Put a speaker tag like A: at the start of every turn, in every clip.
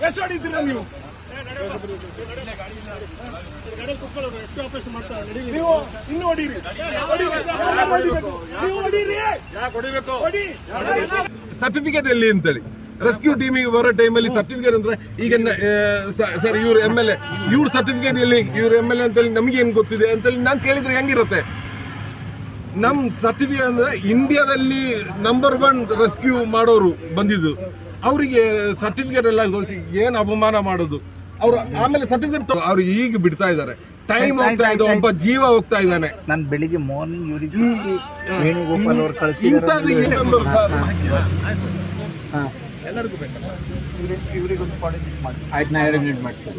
A: ಎಷ್ಟು ಹೊಡಿತೀರ ನೀವು? ಇನ್ನು ಹೊಡೀರಿ. ಸರ್ಟಿಫಿಕೇಟ್ ಎಲ್ಲಿ ಅಂತೇಳಿ ರೆಸ್ಕ್ಯೂ ಟೀಮಿಗೆ ಬರೋ ಟೈಮಲ್ಲಿ ಸರ್ಟಿಫಿಕೇಟ್ ಅಂದ್ರೆ ಈಗ ಸರ್ ಇವ್ರ MLA ಇವ್ರ ಸರ್ಟಿಫಿಕೇಟ್ ಎಲ್ಲಿ, ಇವ್ರ MLA ಅಂತೇಳಿ ನಮಗೆ ಏನು ಗೊತ್ತಿದೆ ಅಂತೇಳಿ ನಾನು ಕೇಳಿದ್ರೆ ಹೆಂಗಿರುತ್ತೆ? ನಮ್ಮ ಸರ್ಟಿಫಿಕೇಟ್ ಅಂದ್ರೆ ಇಂಡಿಯಾದಲ್ಲಿ ನಂಬರ್ 1 ರೆಸ್ಕ್ಯೂ ಮಾಡೋರು ಬಂದಿದ್ದು, ಅವರಿಗೆ ಸರ್ಟಿಫಿಕೇಟ್ ಎಲ್ಲ ಏನು ಅಪಮಾನ ಮಾಡೋದು ಅವ್ರು. ಆಮೇಲೆ ಸರ್ಟಿಫಿಕೇಟ್ ಅವ್ರು ಈಗ ಬಿಡ್ತಾ ಇದ್ದಾರೆ, ಟೈಮ್ ಹೋಗ್ತಾ ಇದೆ, ಒಬ್ಬ ಜೀವ ಹೋಗ್ತಾ ಇದ್ದಾನೆ.
B: ನಾನು ಬೆಳಿಗ್ಗೆ ಮಾರ್ನಿಂಗ್ ವೇಣುಗೋಪಾಲ್ ಅವರು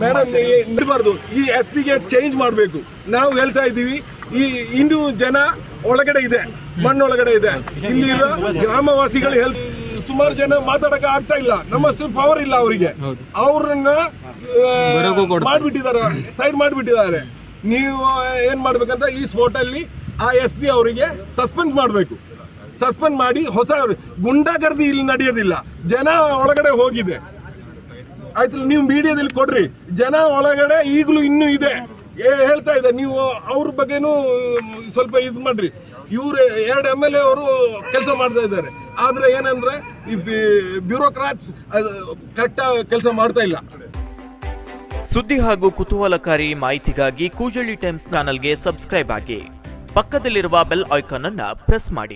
A: ಮೇಡಮ್ ಬಿಡಬಾರ್ದು, ಈ SP-ಗೆ ಚೇಂಜ್ ಮಾಡಬೇಕು. ನಾವು ಹೇಳ್ತಾ ಇದ್ದೀವಿ, ಈ ಇನ್ನೂ ಜನ ಒಳಗಡೆ ಇದೆ, ಮಣ್ಣೊಳಗಡೆ ಇದೆ. ಇಲ್ಲಿರೋ ಗ್ರಾಮವಾಸಿಗಳು ಸುಮಾರು ಜನ ಮಾತಾಡಕ ಆಗ್ತಾ ಇಲ್ಲ, ನಮ್ಮಷ್ಟು ಪವರ್ ಇಲ್ಲ ಅವರಿಗೆ. ಅವ್ರನ್ನ ಮಾಡ್ಬಿಟ್ಟಿದ್ದಾರೆ, ಸೈಡ್ ಮಾಡ್ಬಿಟ್ಟಿದ್ದಾರೆ. ನೀವು ಏನ್ ಮಾಡ್ಬೇಕಂತ ಈ ಸ್ಪಾಟ್ ಅಲ್ಲಿ ಆ SP ಅವರಿಗೆ ಸಸ್ಪೆಂಡ್ ಮಾಡಬೇಕು. ಸಸ್ಪೆಂಡ್ ಮಾಡಿ ಹೊಸ ಗುಂಡಾಗರ್ದಿ ಇಲ್ಲಿ ನಡೆಯೋದಿಲ್ಲ. ಜನ ಒಳಗಡೆ ಹೋಗಿದೆ ಆಯ್ತು, ನೀವು ಮೀಡಿಯಾದಲ್ಲಿ ಕೊಡ್ರಿ. ಜನ ಒಳಗಡೆ ಈಗಲೂ ಇನ್ನೂ ಇದೆ, ಹೇಳ್ತಾ ಇದೆ. ನೀವು ಅವ್ರ ಬಗ್ಗೆನೂ ಸ್ವಲ್ಪ ಇದು ಮಾಡ್ರಿ. ಇವ್ರು 2 MLA ಅವರು ಕೆಲಸ ಮಾಡ್ತಾ ಇದ್ದಾರೆ, ಆದ್ರೆ ಏನಂದ್ರೆ ಈ ಬ್ಯೂರೋಕ್ರಾಟ್ಸ್ ಕರೆಕ್ಟಾಗಿ ಕೆಲಸ ಮಾಡ್ತಾ ಇಲ್ಲ.
C: ಸುದ್ದಿ ಹಾಗೂ ಕುತೂಹಲಕಾರಿ ಮಾಹಿತಿಗಾಗಿ ಕೂಜಳ್ಳಿ ಟೈಮ್ಸ್ ಚಾನೆಲ್ಗೆ ಸಬ್ಸ್ಕ್ರೈಬ್ ಆಗಿ, ಪಕ್ಕದಲ್ಲಿರುವ ಬೆಲ್ ಐಕಾನ್ ಅನ್ನು ಪ್ರೆಸ್ ಮಾಡಿ.